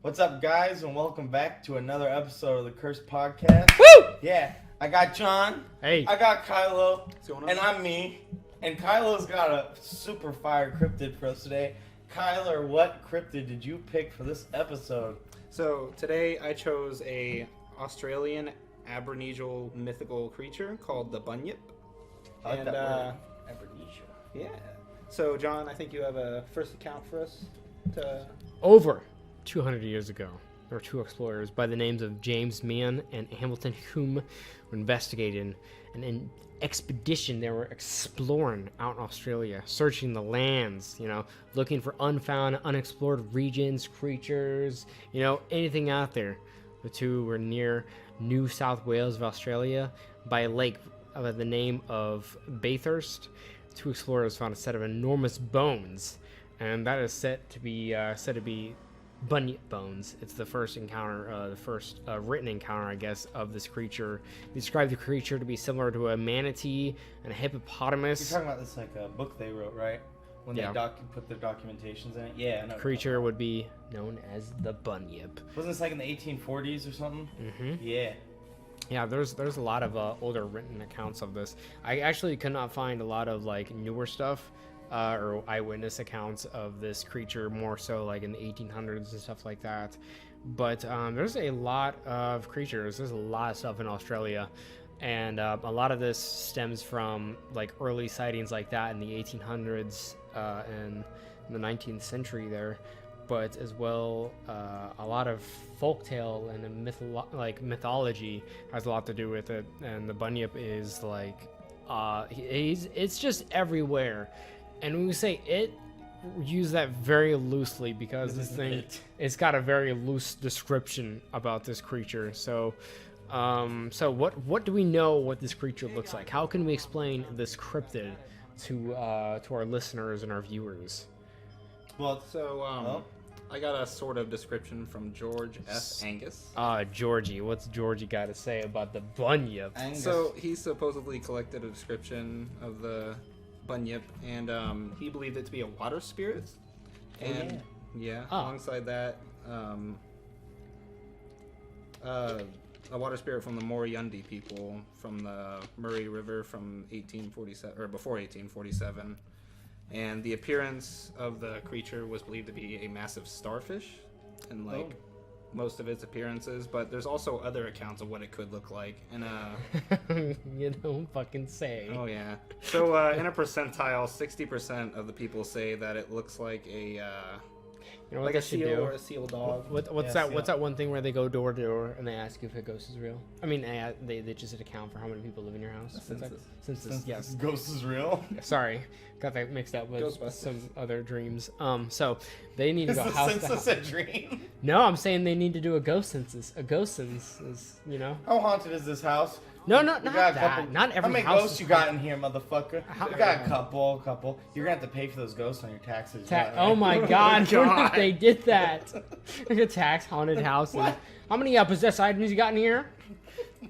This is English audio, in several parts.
What's up, guys, and welcome back to another episode of the Cursed Podcast. Woo! Yeah, I got John. Hey. I got Kylo. What's going on? And I'm me. And Kylo's got a super fire cryptid for us today. Kyler, what cryptid did you pick for this episode? So today I chose a Australian Aboriginal mythical creature called the Bunyip. I like And, that word. Aboriginal. Yeah. So John, I think you have a first account for us to... Over 200 years ago, there were two explorers by the names of James Mann and Hamilton Hume were investigating an expedition. They were exploring out in Australia, searching the lands, looking for unfound, unexplored regions, creatures, anything out there. The two were near New South Wales of Australia by a lake by the name of Bathurst. Two explorers found a set of enormous bones, and that is said to be Bunyip bones. It's the first encounter, written encounter, I guess, of this creature. They describe the creature to be similar to a manatee and a hippopotamus. You're talking about this like a book they wrote, right? When Yeah. they put their documentations in it? Yeah, I know. The creature would be known as the Bunyip. Wasn't this like in the 1840s or something? Mm-hmm. Yeah. Yeah, there's a lot of older written accounts of this. I actually could not find a lot of like newer stuff or eyewitness accounts of this creature, more so like in the 1800s and stuff like that. But there's a lot of creatures. There's a lot of stuff in Australia, and a lot of this stems from like early sightings like that in the 1800s and in the 19th century there. But as well, a lot of folktale and mythology has a lot to do with it. And the Bunyip is like, it's just everywhere. And when we say it, we use that very loosely because this thing, it's got a very loose description about this creature. So, what do we know what this creature looks like? How can we explain this cryptid to our listeners and our viewers? Well, So, I got a sort of description from George S. Angus. Georgie, what's Georgie got to say about the Bunyip? Angus. So he supposedly collected a description of the Bunyip, and he believed it to be a water spirit. And alongside that, a water spirit from the Moriyundi people from the Murray River from 1847 or before 1847. And the appearance of the creature was believed to be a massive starfish, and most of its appearances. But there's also other accounts of what it could look like. And You don't fucking say. oh yeah. So in a percentile, 60% of the people say that it looks like a You know what like they a should seal do? or a seal dog. What's Yeah, that? What's that one thing where they go door to door and they ask you if a ghost is real? I mean, they just account for how many people live in your house. Census. Census. Yes. Ghost is real? Sorry, got that mixed up with Ghostbusters. some other dreams. So they need to Is go the house to census house. a dream? No, I'm saying they need to do a ghost census. A ghost census, How haunted is this house? No, not We got a that. couple- Not every How many house ghosts is you got in here, motherfucker? How- We got a couple. You're gonna have to pay for those ghosts on your taxes. Oh my god, what if they did that? Like a tax haunted houses. What? How many possessed items you got in here?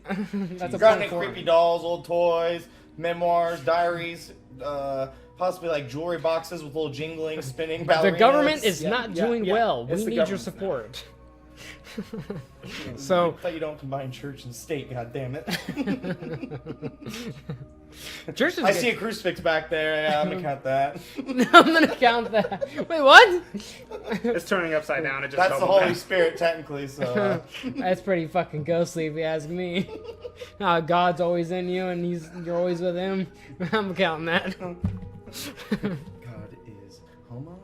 That's You a got any point for creepy it. dolls, old toys, memoirs, diaries, possibly like jewelry boxes with little jingling, spinning ballerinas? The government is Yeah, not yeah, doing yeah. well. It's We the need your government's now. support. I So, thought you don't combine church and state. God damn it! church is I see a crucifix back there. Yeah, I'm gonna count that. I'm gonna count that. Wait, what? It's turning upside down. It just That's the doubled Holy back. Spirit, technically. So That's pretty fucking ghostly if you ask me. God's always in you and you're always with him. I'm counting that. God is homo.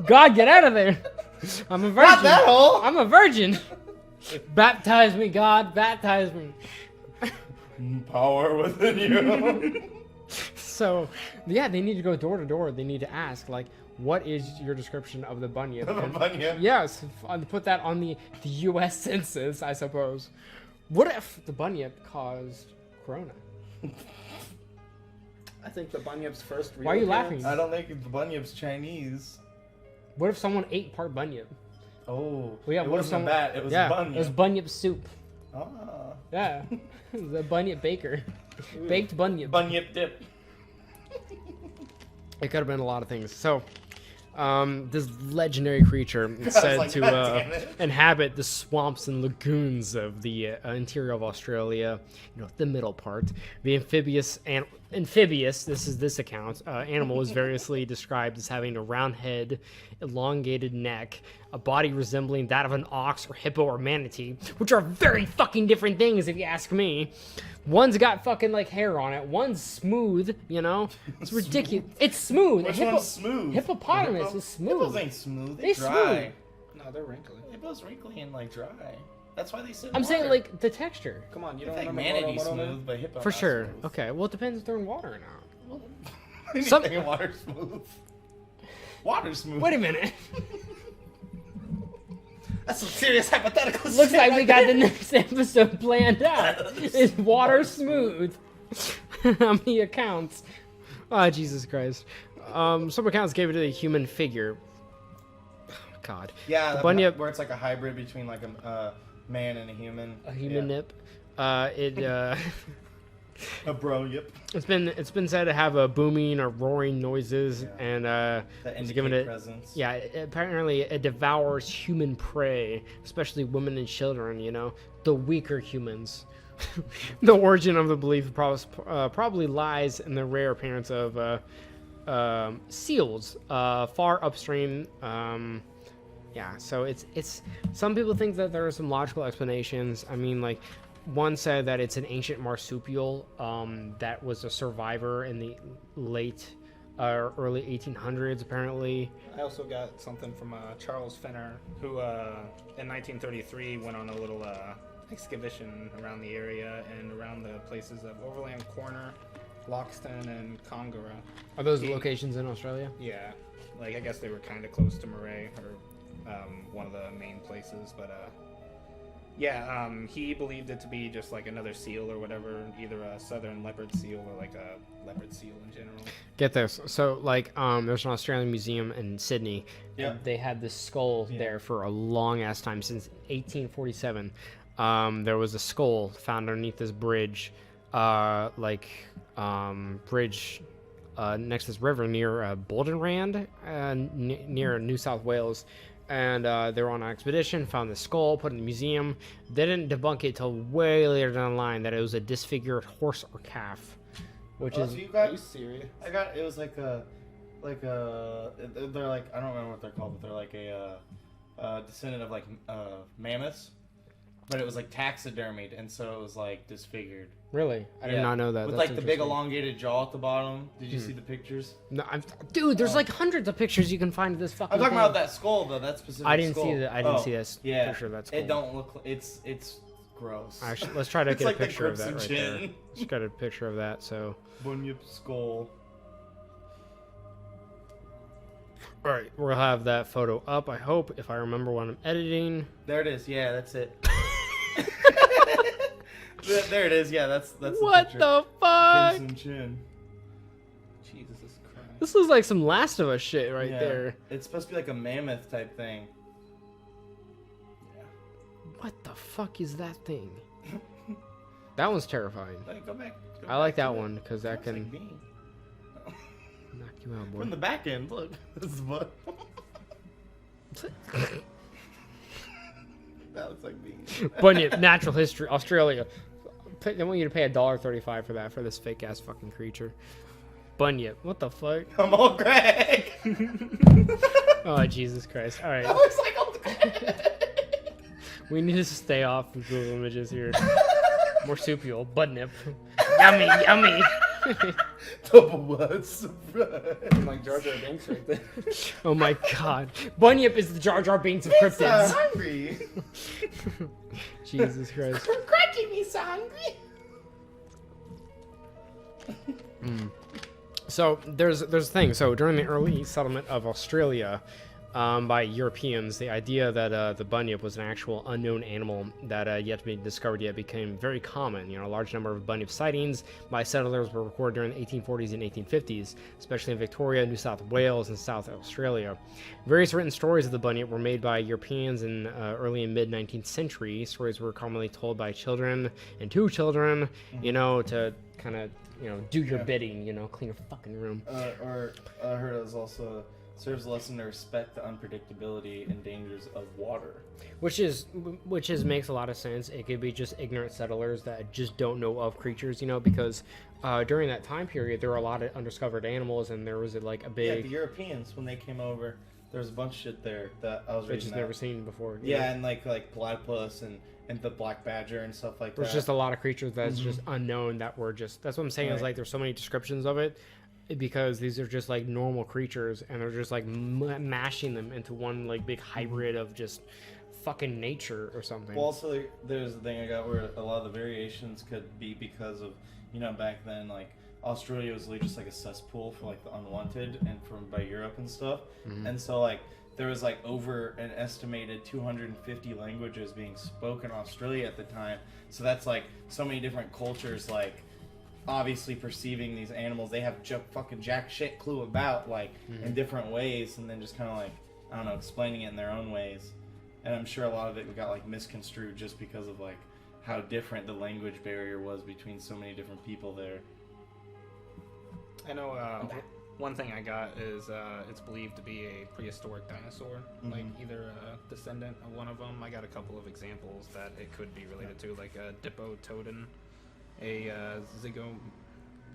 God, get out of there. I'm a virgin. Not that hole. I'm a virgin. Baptize me, God. Baptize me. Power within you. So, yeah, they need to go door to door. They need to ask, like, what is your description of the Bunyip? Of a And- Bunyip? Yes, put that on the U.S. Census, I suppose. What if the Bunyip caused Corona? I think the Bunyip's first real Why are you appearance- laughing? I don't think the Bunyip's Chinese. What if someone ate part Bunyip? Oh, Well, yeah, it what if wasn't someone- a bat. It was yeah, a Bunyip. it was Bunyip soup. Ah. Yeah, the Bunyip baker. Baked Bunyip. Bunyip dip. It could have been a lot of things. So, This legendary creature is said like, to "God damn it." inhabit the swamps and lagoons of the interior of Australia, the middle part. The amphibious, this account, animal is variously described as having a round head, elongated neck, a body resembling that of an ox or hippo or manatee, which are very fucking different things if you ask me. One's got fucking like hair on it. One's smooth, It's ridiculous. It's smooth. Which one's smooth? Hippopotamus is smooth. Hippos ain't smooth. They They dry. No, they're wrinkly. Hippos wrinkly and like dry. That's why they sit. in I'm saying water. like the texture. Come on, you I don't think remember manatee Moto Moto? smooth, but hippo For not sure. smooth. Okay. Well, it depends if they're in water or not. Anything Some- water smooth. Water smooth. Wait a minute. That's some serious hypotheticals. Looks like we got the next episode planned out. Is water smooth? How many accounts? Oh, Jesus Christ. Some accounts gave it a human figure. Oh, God. Yeah, Bunyip, where it's like a hybrid between like a man and a human. a human Yeah. nip. A Bunyip. It's been said to have a booming or roaring noises, and That it's indicate given it. presence. Yeah, apparently it devours human prey, especially women and children. The weaker humans. The origin of the belief probably lies in the rare appearance of seals far upstream. Yeah, so it's. Some people think that there are some logical explanations. I mean, like, one said that it's an ancient marsupial that was a survivor in the late early 1800s, apparently. I also got something from Charles Fenner, who in 1933 went on a little excavation around the area and around the places of Overland Corner, Loxton, and Congaree. Are those locations in Australia? Yeah, like I guess they were kind of close to Murray, or one of the main places, but yeah, he believed it to be just like another seal or whatever, either a southern leopard seal or like a leopard seal in general. Get this. So, like, there's an Australian museum in Sydney. Yeah. And they had this skull there for a long ass time, since 1847. There was a skull found underneath this bridge, bridge next to this river near Boldenrand, near New South Wales. And they were on an expedition, found the skull, put it in the museum. They didn't debunk it till way later down the line that it was a disfigured horse or calf, which is. So you Are got, you serious? I got. It was like a. They're like, I don't remember what they're called, but they're like a descendant of like mammoths, but it was like taxidermied, and so it was like disfigured. Really? I did Yeah. not know that. With That's like the big interesting. elongated jaw at the bottom. Did you see the pictures? No, dude, there's like hundreds of pictures you can find of this fucking I'm talking thing. about that skull though. That specific. I didn't skull. see that. I didn't see this Yeah, picture of that skull. It don't look. It's gross. Actually, let's try to It's get like a the picture of that right crimson there. chin. Just got a picture of that. So, Bunyip skull. all right, we'll have that photo up. I hope, if I remember when I'm editing. There it is. Yeah, that's it. There it is. Yeah, that's What picture. the fuck? Crimson chin. Jesus Christ. This is like some Last of Us shit right Yeah. there. It's supposed to be like a mammoth type thing. Yeah. What the fuck is that thing? That one's terrifying. Like, go back. Go I like back that to one because that Looks like can me. knock you out, boy. From the back end, look. This is what. That looks like me. Bunyip, natural history, Australia. They want you to pay $1.35 for that, for this fake ass fucking creature. Bunyip, what the fuck? I'm all Greg. Oh, Jesus Christ. All right. That looks like old Greg. We need to stay off of Google Images here. Marsupial, Bunyip. Yummy, yummy. Double what? Surprise. Like Jar Jar Binks right there. Oh my god. Bunyip is the Jar Jar Binks of I'm cryptids. hungry. Jesus Christ. Cracking me so hungry. So there's a thing. So during the early settlement of Australia by Europeans, the idea that the bunyip was an actual unknown animal that yet to be discovered yet became very common. You know, a large number of bunyip sightings by settlers were recorded during the 1840s and 1850s, especially in Victoria, New South Wales, and South Australia. Various written stories of the bunyip were made by Europeans in early and mid 19th century. Stories were commonly told by children and to children, you know, to kind of, you know, do your bidding, you know, clean your fucking room. Or I heard it was also serves a lesson to respect the unpredictability and dangers of water. Which makes a lot of sense. It could be just ignorant settlers that just don't know of creatures, because during that time period there were a lot of undiscovered animals, and there was like a Yeah, big the Europeans, when they came over, there was a bunch of shit there that I was reading. just never seen before. Yeah, and like platypus and the black badger and stuff like that. There's just a lot of creatures that's just unknown that were just. That's what I'm saying. Is Right. like there's so many descriptions of it because these are just like normal creatures, and they're just like mashing them into one like big hybrid of just fucking nature or something. Well, also there's the thing I got where a lot of the variations could be because of back then like Australia was really just like a cesspool for like the unwanted and from by Europe and stuff, and so like there was like over an estimated 250 languages being spoken in Australia at the time. So that's like so many different cultures like obviously perceiving these animals they have fucking jack shit clue about like in different ways, and then just kind of like I don't know, explaining it in their own ways. And I'm sure a lot of it got like misconstrued just because of like how different the language barrier was between so many different people there. I know one thing I got is it's believed to be a prehistoric dinosaur, like either a descendant of one of them. I got a couple of examples that it could be related to, like a Diplodocus, a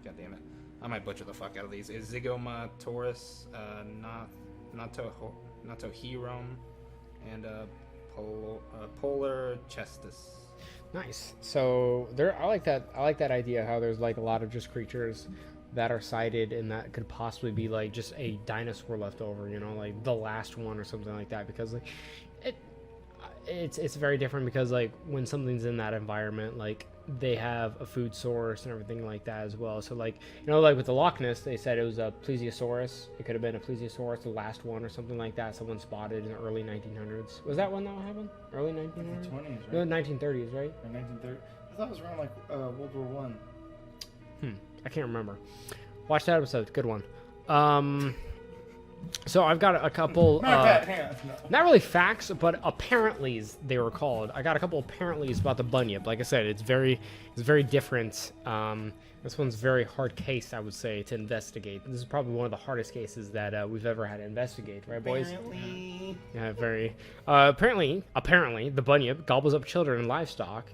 God damn it, I might butcher the fuck out of these. A Zygomataurus, Natoheron, and Polar Chestus. Nice. So I like that idea how there's like a lot of just creatures that are sighted and that could possibly be like just a dinosaur left over, like the last one or something like that, because like it's very different because like when something's in that environment, like they have a food source and everything like that as well. So like like with the Loch Ness, they said it was a plesiosaurus. It could have been a plesiosaurus, the last one or something like that. Someone spotted in the early 1900s. Was that when that happened? Early 1900s? 20s, right? No, 1930s, right? Or 1930. I thought it was around like World War One. I can't remember. Watch that episode. Good one. So I've got a couple. Not really facts, but apparentlys they were called. I got a couple apparentlys about the Bunyip. Like I said, it's very different. This one's a very hard case, I would say, to investigate. This is probably one of the hardest cases that we've ever had to investigate, right, boys? Apparently. Yeah, very. Apparently, the Bunyip gobbles up children and livestock.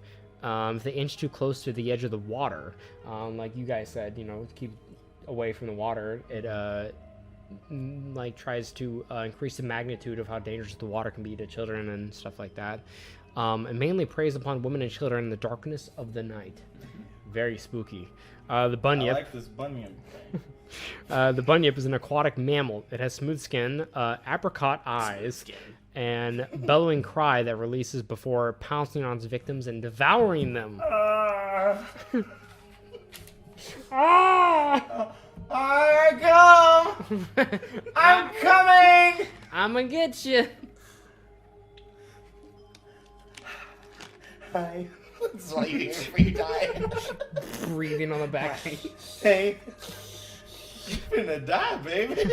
If they inch too close to the edge of the water, like you guys said, keep away from the water. It like tries to increase the magnitude of how dangerous the water can be to children and stuff like that. And mainly preys upon women and children in the darkness of the night. Very spooky. The Bunyip. I like this Bunyip thing. The Bunyip is an aquatic mammal. It has smooth skin, apricot eyes, and bellowing cry that releases before pouncing on its victims and devouring them. I come! I'm coming! I'm gonna get you. Hi. That's why you hear before you die. Breathing on the back. Hey. You're gonna die, baby.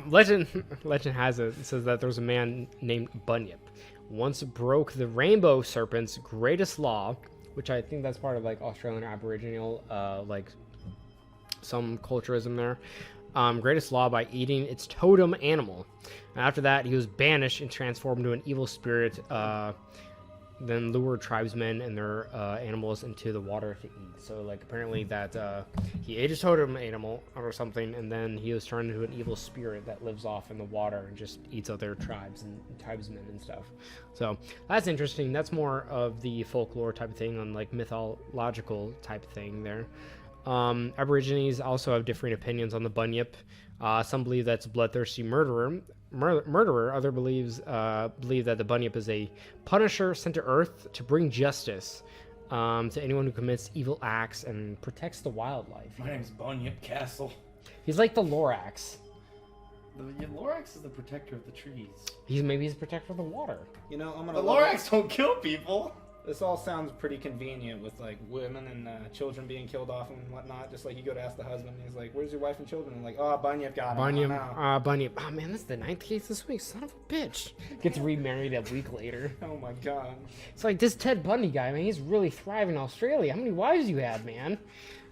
Legend has it says that there's a man named Bunyip once broke the rainbow serpent's greatest law, which I think that's part of like Australian Aboriginal like some culturism there. Greatest law by eating its totem animal. And after that, he was banished and transformed into an evil spirit. Then lured tribesmen and their animals into the water to eat. So like apparently that he ate his totem animal or something, and then he was turned into an evil spirit that lives off in the water and just eats other tribes and tribesmen and stuff. So that's interesting. That's more of the folklore type of thing, on like mythological type thing there. Aborigines also have differing opinions on the Bunyip. Some believe that's a bloodthirsty murderer. Other believe that the Bunyip is a punisher sent to Earth to bring justice to anyone who commits evil acts and protects the wildlife. My name's Bunyip Castle. He's like the Lorax. The Lorax is the protector of the trees. Maybe he's a protector of the water. I'm gonna. The Lorax don't kill people. This all sounds pretty convenient with like women and children being killed off and whatnot. Just like you go to ask the husband, he's like, "Where's your wife and children?" And like, "Oh, Bunyip got him." Bunyip. Oh man, that's the 9th case this week. Son of a bitch. Gets remarried a week later. Oh my god. It's like this Ted Bundy guy, man. He's really thriving in Australia. How many wives you had, man?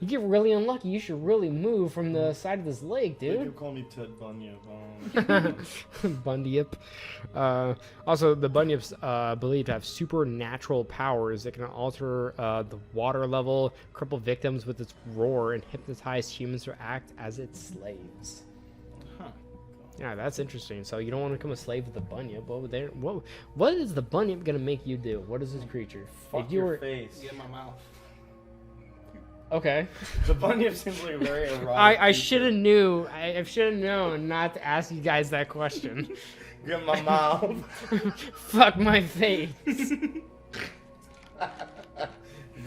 You get really unlucky. You should really move from the side of this lake, They do dude. call me Ted Bunyip. Bunyip. Also, the Bunyips believed to have supernatural powers that can alter the water level, cripple victims with its roar, and hypnotize humans to act as its slaves. Huh. Yeah, that's interesting. So you don't want to become a slave to the Bunyip. What is the Bunyip gonna make you do? What is this creature? Fuck If you your were face. Get in my mouth. okay, The Bunyip seems like a very erotic I creature. should have knew. I should have known not to ask you guys that question. Get in my mouth. Fuck my face. Get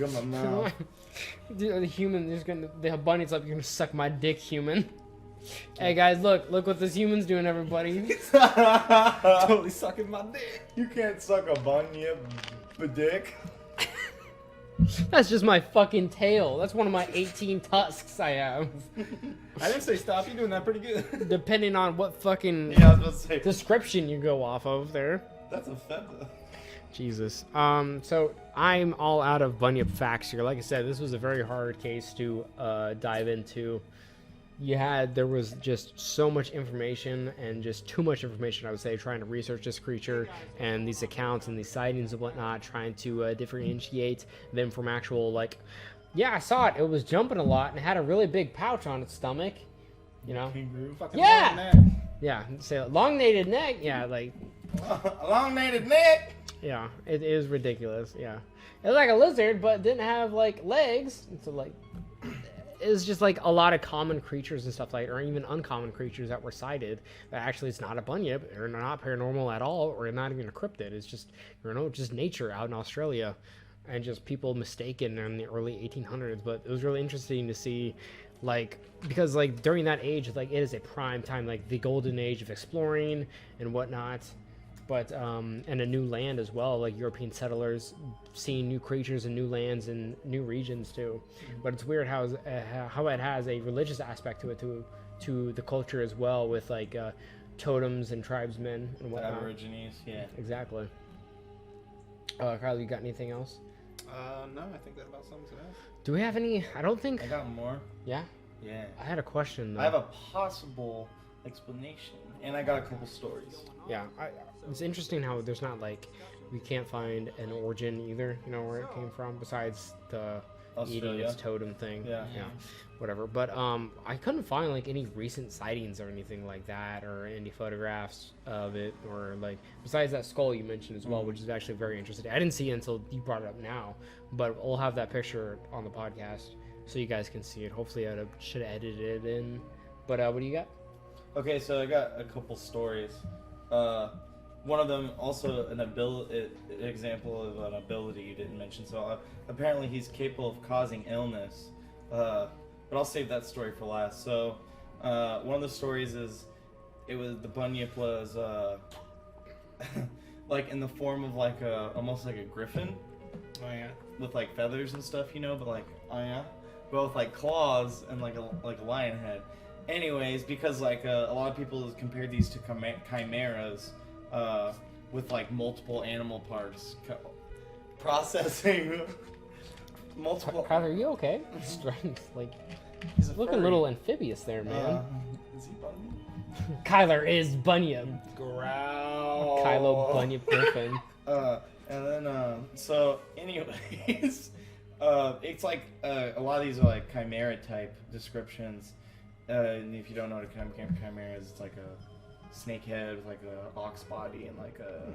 in my mouth. Dude, the human is gonna. The Bunyip's like, you're gonna suck my dick, human. Hey guys, look what this human's doing, everybody. Totally sucking my dick. You can't suck a Bunyip dick. That's just my fucking tail. That's one of my 18 tusks I have. I didn't say stop. You're doing that pretty good. Depending on what fucking Yeah, I was about to say. description you go off of there. That's a feather. Jesus. So I'm all out of Bunyip facts here. Like I said, this was a very hard case to dive into. There was just so much information and just too much information, I would say, trying to research this creature and these accounts and these sightings and whatnot, trying to differentiate them from actual, like, yeah, I saw it. It was jumping a lot and it had a really big pouch on its stomach. You know? Kangaroo. Fucking Yeah! long neck. Yeah. Say elongated neck. Yeah, like, Elongated neck. yeah, it is ridiculous. Yeah. It was like a lizard, but didn't have, like, legs. So, like, it's just like a lot of common creatures and stuff like, or even uncommon creatures that were cited that actually it's not a Bunyip or not paranormal at all, or not even a cryptid. It's just, just nature out in Australia, and just people mistaken in the early 1800s. But it was really interesting to see, like, because like during that age, like it is a prime time, like the golden age of exploring and whatnot. But and a new land as well, like European settlers seeing new creatures and new lands and new regions too. But it's weird how it has a religious aspect to it, to the culture as well, with like totems and tribesmen and whatnot. Aborigines, yeah. Exactly. Carl, you got anything else? No, I think that about sums it up. Do we have any? I don't think. I got more. Yeah. Yeah. I had a question though. I have a possible explanation, and I got a couple stories. Yeah, it's interesting how there's not like we can't find an origin either. You know where it came from besides the eating Australia. its totem thing. Yeah. Whatever. But I couldn't find like any recent sightings or anything like that, or any photographs of it, or like besides that skull you mentioned as well, which is actually very interesting. I didn't see it until you brought it up now, but we'll have that picture on the podcast so you guys can see it. Hopefully, I should have edited it in. But what do you got? Okay, so I got a couple stories. One of them also an example of an ability you didn't mention. So apparently he's capable of causing illness. But I'll save that story for last. So one of the stories is the Bunyip was like in the form of like almost like a griffin. Oh yeah. With like feathers and stuff, but like but with like claws and like a lion head. Anyways, because like a lot of people compared these to chimeras, with like multiple animal parts processing multiple. Kyler, are you okay? Strength, like He's a looking a furry. little amphibious there, man. Is he Bunyip? Kyler is Bunyip. Growl. Kylo Bunyip Griffin. And then so anyways, it's like a lot of these are like chimera type descriptions. And if you don't know what a chimera is, it's like a snake head with like a ox body and like a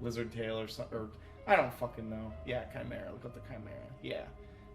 lizard tail or something. Or I don't fucking know. Yeah, chimera. Look up the chimera. Yeah,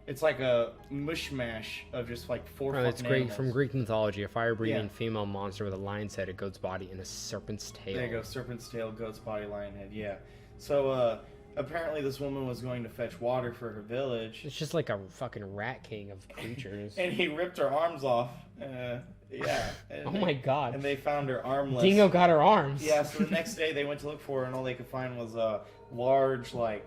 it's like a mishmash of just like four. Oh, it's fucking great animals. from Greek mythology. A fire-breathing Yeah. female monster with a lion's head, a goat's body, and a serpent's tail. There you go. Serpent's tail, goat's body, lion head. Yeah. So apparently this woman was going to fetch water for her village. It's just like a fucking rat king of creatures. And he ripped her arms off. Yeah. And Oh my god. And they found her armless. Dingo got her arms. Yeah, so the next day they went to look for her, and all they could find was a large, like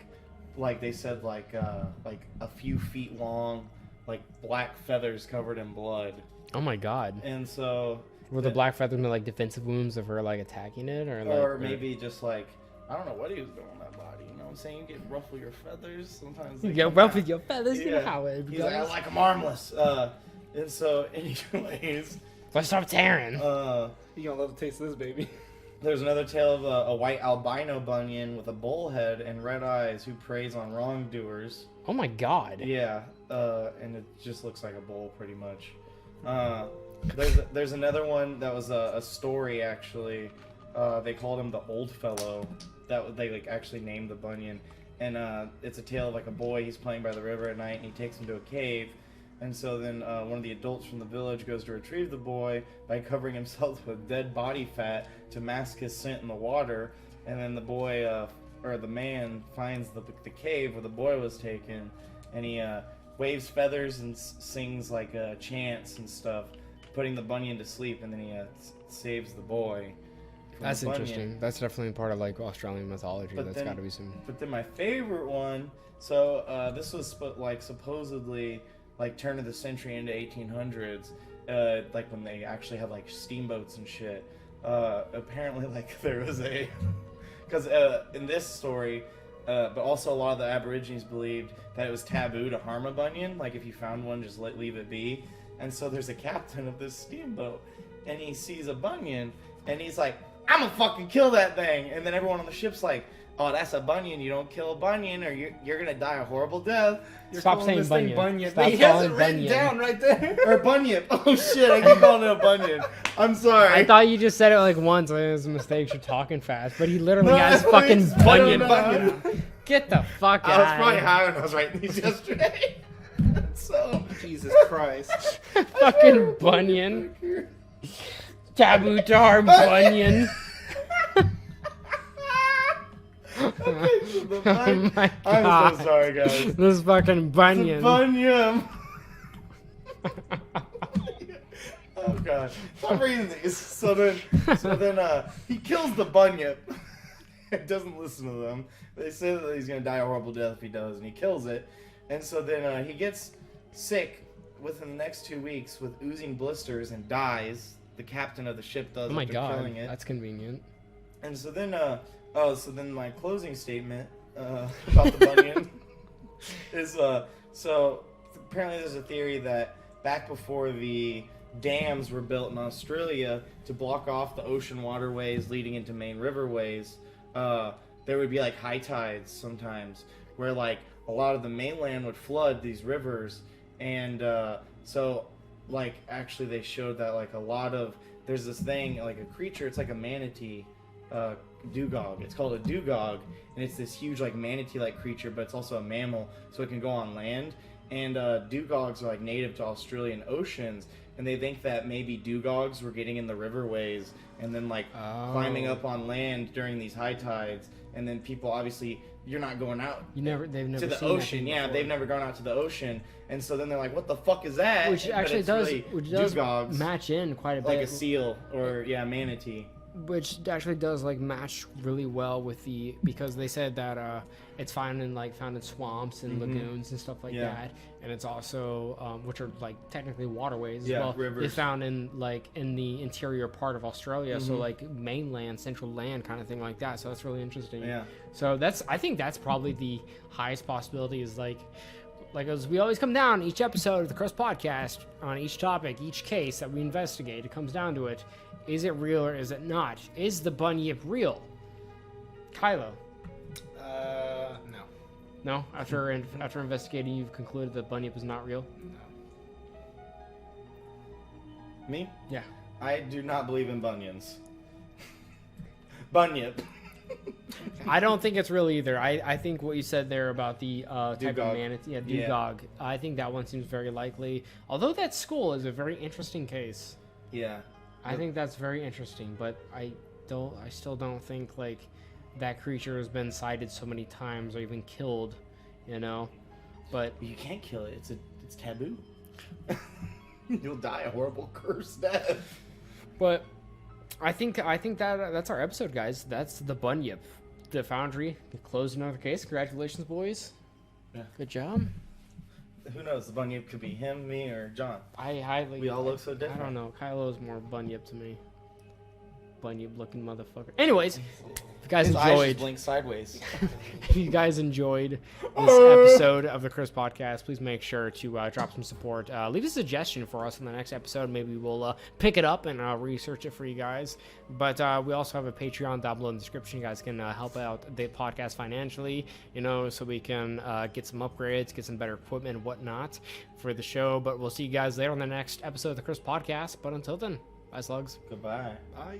they said, like a few feet long, like black feathers covered in blood. Oh my god. And so Were the black feathers like defensive wounds of her like attacking it, or like, or maybe just like I don't know what he was doing on that body. You know what I'm saying? You get ruffle your feathers. Sometimes You they get come rough out. with your feathers, you know how it He's like, I goes. like them armless. And so, anyways, Let's stop tearing. You gonna love the taste of this, baby. there's another tale of a white albino bunyan with a bull head and red eyes who preys on wrongdoers. Oh my god. Yeah, and it just looks like a bull pretty much. There's another one that was a story actually. They called him the old fellow. They like actually named the bunyan, and it's a tale of like a boy. He's playing by the river at night, and he takes him to a cave. And so then one of the adults from the village goes to retrieve the boy by covering himself with dead body fat to mask his scent in the water. And then the boy, or the man, finds the cave where the boy was taken, and he waves feathers and sings like chants and stuff, putting the bunyan to sleep, and then he saves the boy. from That's the bunyan. interesting. That's definitely part of like Australian mythology. But That's then- got to be some. But then my favorite one, so this was like supposedly like turn of the century into 1800s, like when they actually had like steamboats and shit. Apparently, like there was a, because in this story, but also a lot of the Aborigines believed that it was taboo to harm a bunyan. Like if you found one, just leave it be. And so there's a captain of this steamboat, and he sees a bunyan, and he's like, I'm gonna fucking kill that thing. And then everyone on the ship's like, oh, that's a bunyan. You don't kill a bunyan, or you're gonna die a horrible death. You're Stop calling saying this thing bunyan. bunyan. Stop He has calling it written bunyan. down right there. Or bunyip. Oh shit, I keep calling it a bunyan. I'm sorry. I thought you just said it like once. Like it was a mistake. You're talking fast, but he literally No, has I fucking don't bunyan. know. Get the fuck I was out. probably high when I was writing these yesterday. So Jesus Christ. Fucking bunyan. Taboo to harm bunyan. okay, so the Oh my I'm god. so sorry, guys. This fucking The bunyan. bunyip. Oh god, I'm reading these. So then, he kills the bunyip. It doesn't listen to them. They say that he's gonna die a horrible death if he does, and he kills it. And so then he gets sick within the next 2 weeks with oozing blisters and dies. The captain of the ship does Oh my after god. killing it. That's convenient. And so then, so then my closing statement about the bunyan is, so apparently there's a theory that back before the dams were built in Australia to block off the ocean waterways leading into main riverways, there would be like high tides sometimes where like a lot of the mainland would flood these rivers, and so like actually they showed that like a lot of there's this thing like a creature, it's like a manatee, dugong. It's called a dugong, and it's this huge like manatee-like creature, but it's also a mammal, so it can go on land. And dugongs are like native to Australian oceans, and they think that maybe dugongs were getting in the riverways and then like climbing up on land during these high tides, and then people obviously you're not going out They've never to the seen ocean. that Yeah, before. they've never gone out to the ocean, and so then they're like, "What the fuck is that?" Which But actually it's does, really which does dugongs, match in quite a bit. like a seal or manatee. Which actually does like match really well with the, because they said that it's found in swamps and lagoons and stuff like Yeah. that, and it's also which are like technically waterways as Yeah, well. rivers. It's found in like in the interior part of Australia, so like mainland, central land kind of thing like that. So that's really interesting. Yeah. So I think that's probably the highest possibility is like as we always come down each episode of the Crust Podcast on each topic, each case that we investigate, it comes down to it. Is it real or is it not? Is the bunyip real? Kylo. No. No? After investigating, you've concluded that bunyip is not real? No. Me? Yeah. I do not believe in bunions. Bunyip. I don't think it's real either. I think what you said there about the type Dugong. of manatee, Yeah. dugong, I think that one seems very likely. Although that skull is a very interesting case. Yeah. I think that's very interesting, but I still don't think like that creature has been sighted so many times or even killed, you know. But You can't kill it. It's taboo. You'll die a horrible cursed death. But I think that's our episode, guys. That's the bunyip, the Foundry closed another case. Congratulations, boys. Yeah. Good job. Who knows? The bunyip could be him, me, or John. I highly. We all look so I different. don't know. Kylo's more bunyip to me. Bunyip looking motherfucker. Anyways, if you guys His eyes just enjoyed, blink sideways. if you guys enjoyed this episode of the Chris Podcast, please make sure to drop some support. Leave a suggestion for us in the next episode. Maybe we'll pick it up and research it for you guys. But we also have a Patreon down below in the description. You guys can help out the podcast financially, so we can get some upgrades, get some better equipment and whatnot for the show. But we'll see you guys later on the next episode of the Chris Podcast. But until then, bye, slugs. Goodbye. Bye.